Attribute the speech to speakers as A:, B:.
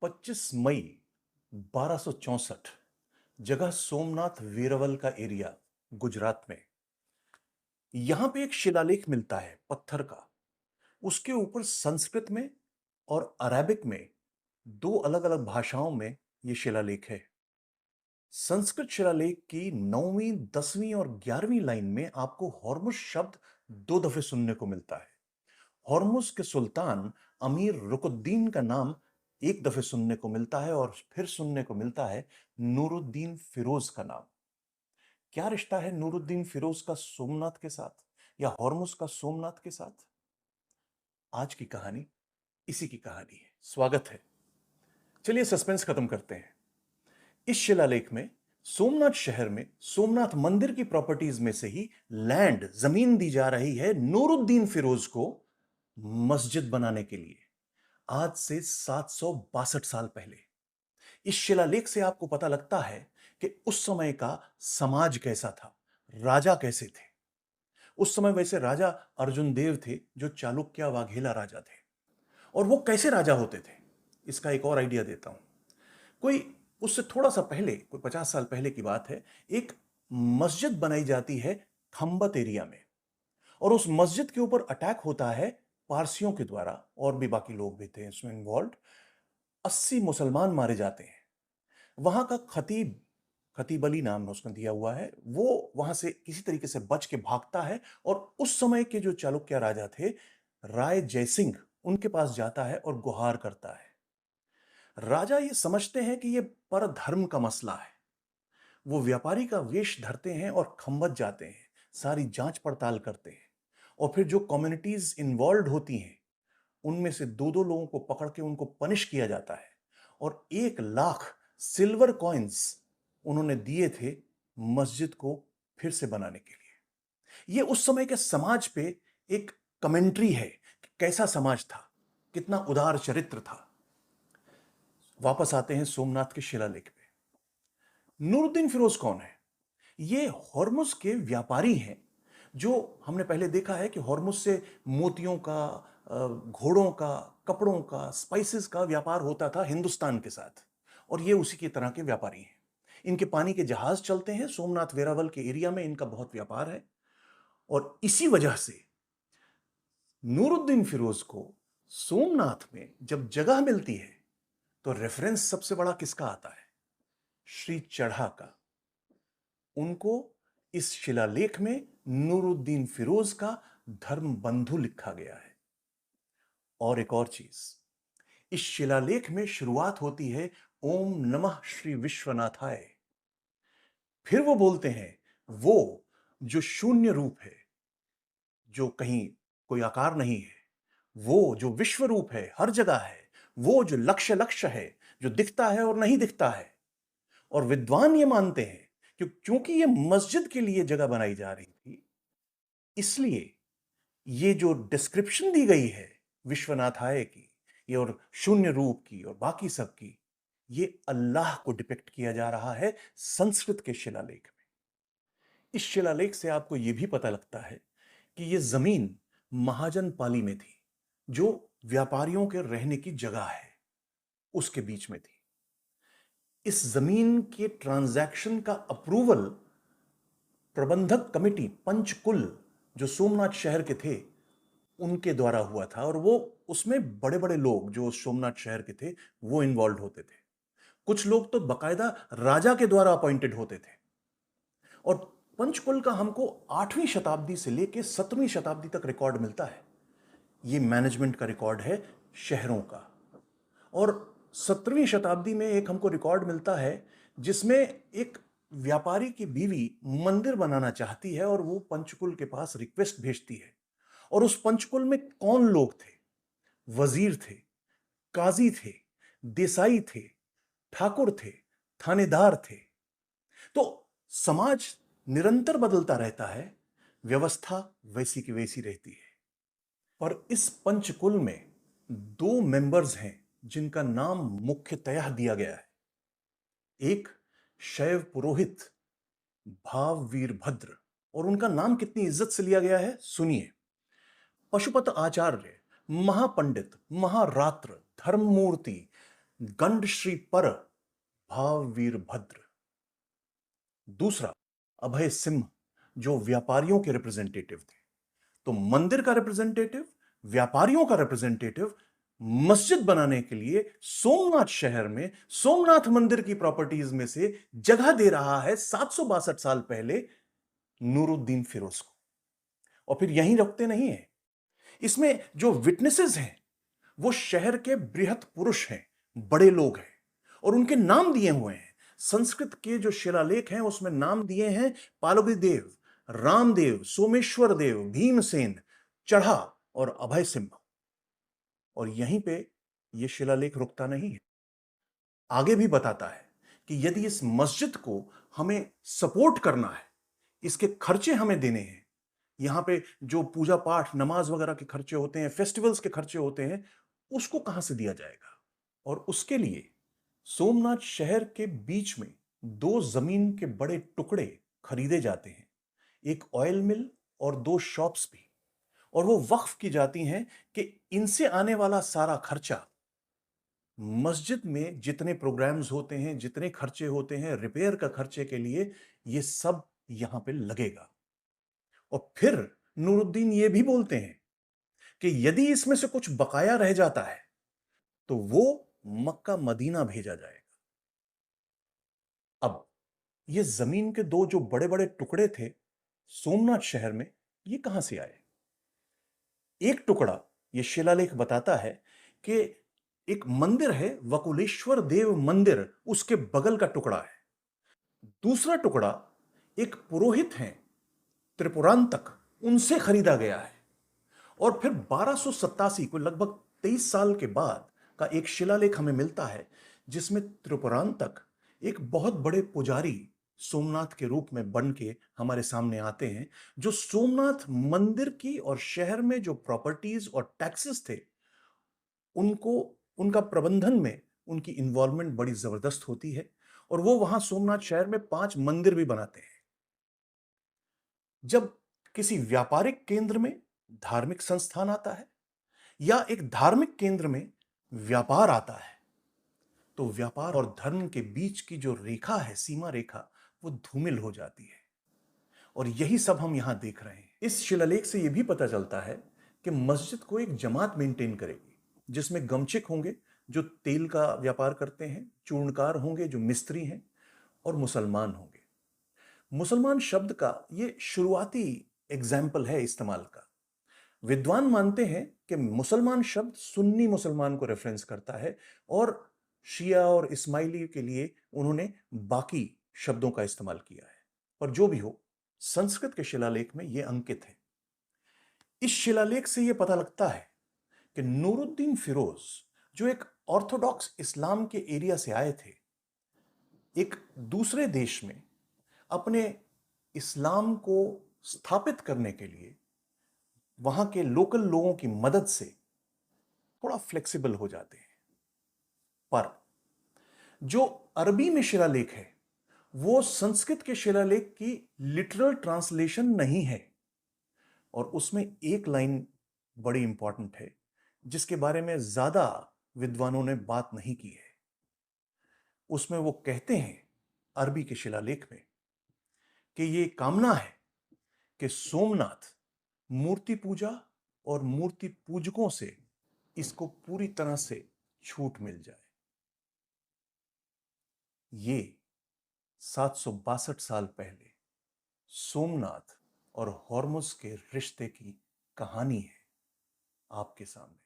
A: 25 मई 1264, जगह सोमनाथ वेरावल का एरिया, गुजरात में। यहां पे एक शिलालेख मिलता है पत्थर का। उसके ऊपर संस्कृत में और अरेबिक में दो अलग अलग भाषाओं में यह शिलालेख है। संस्कृत शिलालेख की 9वीं, 10वीं और 11वीं लाइन में आपको हॉर्मुज शब्द दो दफे सुनने को मिलता है। हॉर्मुज के सुल्तान अमीर रुकुद्दीन का नाम एक दफे सुनने को मिलता है और फिर सुनने को मिलता है नूरुद्दीन फिरोज का नाम। क्या रिश्ता है नूरुद्दीन फिरोज का सोमनाथ के साथ या हॉर्मुज का सोमनाथ के साथ? आज की कहानी इसी की कहानी है। स्वागत है। चलिए सस्पेंस खत्म करते हैं। इस शिलालेख में सोमनाथ शहर में सोमनाथ मंदिर की प्रॉपर्टीज में से ही लैंड, जमीन दी जा रही है नूरुद्दीन फिरोज को मस्जिद बनाने के लिए, आज से 762 साल पहले। इस शिलालेख से आपको पता लगता है कि उस समय का समाज कैसा था, राजा कैसे थे। उस समय वैसे राजा अर्जुन देव थे जो चालुक्य वाघेला राजा थे। और वो कैसे राजा होते थे, इसका एक और आइडिया देता हूं। कोई उससे थोड़ा सा पहले, कोई 50 साल पहले की बात है, एक मस्जिद बनाई जाती है खंबत एरिया में। और उस मस्जिद के ऊपर अटैक होता है पारसियों के द्वारा, और भी बाकी लोग भी थे इसमें इन्वॉल्व। 80 मुसलमान मारे जाते हैं। वहां का खतीब, खतीब अली नाम उसका दिया हुआ है, वो वहां से किसी तरीके से बच के भागता है और उस समय के जो चालुक्य राजा थे राय जयसिंह, उनके पास जाता है और गुहार करता है। राजा ये समझते हैं कि ये परधर्म का मसला है। वो व्यापारी का वेश धरते हैं और खंबत जाते हैं, सारी जांच पड़ताल करते हैं। और फिर जो कम्युनिटीज इन्वॉल्व होती हैं उनमें से दो दो लोगों को पकड़ के उनको पनिश किया जाता है। और 1 लाख सिल्वर कॉइन्स उन्होंने दिए थे मस्जिद को फिर से बनाने के लिए। यह उस समय के समाज पे एक कमेंट्री है कि कैसा समाज था, कितना उदार चरित्र था। वापस आते हैं सोमनाथ के शिलालेख पे। नूरुद्दीन फिरोज कौन है? ये हॉर्मुज के व्यापारी हैं। जो हमने पहले देखा है कि हॉर्मुज से मोतियों का, घोड़ों का, कपड़ों का, स्पाइसेस का व्यापार होता था हिंदुस्तान के साथ। और ये उसी की तरह के व्यापारी हैं। इनके पानी के जहाज चलते हैं, सोमनाथ वेरावल के एरिया में इनका बहुत व्यापार है। और इसी वजह से नूरुद्दीन फिरोज को सोमनाथ में जब जगह मिलती है तो रेफरेंस सबसे बड़ा किसका आता है? श्री चढ़ा का। उनको इस शिलालेख में नूरुद्दीन फिरोज का धर्म बंधु लिखा गया है। और एक और चीज, इस शिलालेख में शुरुआत होती है ओम नमः श्री विश्वनाथाय। फिर वो बोलते हैं वो जो शून्य रूप है, जो कहीं कोई आकार नहीं है, वो जो विश्व रूप है, हर जगह है, वो जो लक्ष्य लक्ष्य है, जो दिखता है और नहीं दिखता है। और विद्वान ये मानते हैं कि क्योंकि ये मस्जिद के लिए जगह बनाई जा रही थी, इसलिए ये जो डिस्क्रिप्शन दी गई है विश्वनाथाय की, ये और शून्य रूप की और बाकी सब की, ये अल्लाह को डिपिक्ट किया जा रहा है संस्कृत के शिलालेख में। इस शिलालेख से आपको यह भी पता लगता है कि यह जमीन महाजन पाली में थी, जो व्यापारियों के रहने की जगह है, उसके बीच में थी। इस जमीन के ट्रांजैक्शन का अप्रूवल प्रबंधक कमेटी पंचकुल, जो सोमनाथ शहर के थे, उनके द्वारा हुआ था। और वो उसमें बड़े बड़े लोग जो सोमनाथ शहर के थे वो इन्वॉल्व होते थे। कुछ लोग तो बकायदा राजा के द्वारा अपॉइंटेड होते थे। और पंचकुल का हमको 8वीं शताब्दी से लेकर 7वीं शताब्दी तक रिकॉर्ड मिलता है। ये मैनेजमेंट का रिकॉर्ड है शहरों का। और 17वीं शताब्दी में एक हमको रिकॉर्ड मिलता है जिसमें एक व्यापारी की बीवी मंदिर बनाना चाहती है और वो पंचकुल के पास रिक्वेस्ट भेजती है। और उस पंचकुल में कौन लोग थे? वजीर थे, काजी थे, देसाई थे, ठाकुर थे, थानेदार थे। तो समाज निरंतर बदलता रहता है, व्यवस्था वैसी की वैसी रहती है। पर इस पंचकुल में दो मेंबर्स हैं जिनका नाम मुख्यतया दिया गया है। एक शैव पुरोहित भाव वीरभद्र, और उनका नाम कितनी इज्जत से लिया गया है सुनिए। पशुपत आचार्य, महापंडित, महारात्र, धर्ममूर्ति, गंड श्री पर भाव वीरभद्र। दूसरा अभय सिंह, जो व्यापारियों के रिप्रेजेंटेटिव थे। तो मंदिर का रिप्रेजेंटेटिव, व्यापारियों का रिप्रेजेंटेटिव मस्जिद बनाने के लिए सोमनाथ शहर में सोमनाथ मंदिर की प्रॉपर्टीज में से जगह दे रहा है 762 साल पहले नूरुद्दीन फिरोज को। और फिर यहीं रुकते नहीं है, इसमें जो विटनेसेस हैं वो शहर के बृहत पुरुष हैं, बड़े लोग हैं, और उनके नाम दिए हुए हैं। संस्कृत के जो शिलालेख हैं उसमें नाम दिए हैं पालगी देव, रामदेव, सोमेश्वर देव, भीमसेन, चढ़ा और अभय सिंह। और यहीं पे यह शिलालेख रुकता नहीं है, आगे भी बताता है कि यदि इस मस्जिद को हमें सपोर्ट करना है, इसके खर्चे हमें देने हैं, यहां पे जो पूजा पाठ नमाज वगैरह के खर्चे होते हैं, फेस्टिवल्स के खर्चे होते हैं, उसको कहां से दिया जाएगा। और उसके लिए सोमनाथ शहर के बीच में दो जमीन के बड़े टुकड़े खरीदे जाते हैं, एक ऑयल मिल और दो शॉप्स भी। और वो वक्फ की जाती हैं कि इनसे आने वाला सारा खर्चा मस्जिद में जितने प्रोग्राम्स होते हैं, जितने खर्चे होते हैं, रिपेयर का खर्चे के लिए, ये सब यहां पे लगेगा। और फिर नूरुद्दीन ये भी बोलते हैं कि यदि इसमें से कुछ बकाया रह जाता है तो वो मक्का मदीना भेजा जाएगा। अब ये जमीन के दो जो बड़े बड़े टुकड़े थे सोमनाथ शहर में, ये कहां से आए। एक टुकड़ा, ये शिलालेख बताता है कि एक मंदिर है वकुलेश्वर देव मंदिर, उसके बगल का टुकड़ा है। दूसरा टुकड़ा एक पुरोहित हैं त्रिपुरांतक, उनसे खरीदा गया है। और फिर 1287 को लगभग 23 साल के बाद का एक शिलालेख हमें मिलता है जिसमें त्रिपुरांतक एक बहुत बड़े पुजारी सोमनाथ के रूप में बन के हमारे सामने आते हैं, जो सोमनाथ मंदिर की और शहर में जो प्रॉपर्टीज और टैक्सेस थे उनको, उनका प्रबंधन में उनकी इन्वॉल्वमेंट बड़ी जबरदस्त होती है। और वो वहां सोमनाथ शहर में 5 मंदिर भी बनाते हैं। जब किसी व्यापारिक केंद्र में धार्मिक संस्थान आता है या एक धार्मिक केंद्र में व्यापार आता है, तो व्यापार और धर्म के बीच की जो रेखा है, सीमा रेखा, वो धूमिल हो जाती है। और यही सब हम यहां देख रहे हैं। इस शिलालेख से यह भी पता चलता है कि मस्जिद को एक जमात मेंटेन करेगी, जिसमें गमछिक होंगे जो तेल का व्यापार करते हैं, चूर्णकार होंगे जो मिस्त्री हैं, और मुसलमान होंगे। मुसलमान शब्द का ये शुरुआती एग्जाम्पल है इस्तेमाल का। विद्वान मानते हैं कि मुसलमान शब्द सुन्नी मुसलमान को रेफरेंस करता है, और शिया और इस्माइली के लिए उन्होंने बाकी शब्दों का इस्तेमाल किया है। पर जो भी हो, संस्कृत के शिलालेख में यह अंकित है। इस शिलालेख से यह पता लगता है कि नूरुद्दीन फिरोज, जो एक ऑर्थोडॉक्स इस्लाम के एरिया से आए थे, एक दूसरे देश में अपने इस्लाम को स्थापित करने के लिए वहां के लोकल लोगों की मदद से थोड़ा फ्लेक्सिबल हो जाते हैं। पर जो अरबी में शिलालेख है वो संस्कृत के शिलालेख की लिटरल ट्रांसलेशन नहीं है। और उसमें एक लाइन बड़ी इंपॉर्टेंट है जिसके बारे में ज्यादा विद्वानों ने बात नहीं की है। उसमें वो कहते हैं अरबी के शिलालेख में कि ये कामना है कि सोमनाथ मूर्ति पूजा और मूर्ति पूजकों से इसको पूरी तरह से छूट मिल जाए। ये 762 साल पहले सोमनाथ और हॉर्मुज के रिश्ते की कहानी है आपके सामने।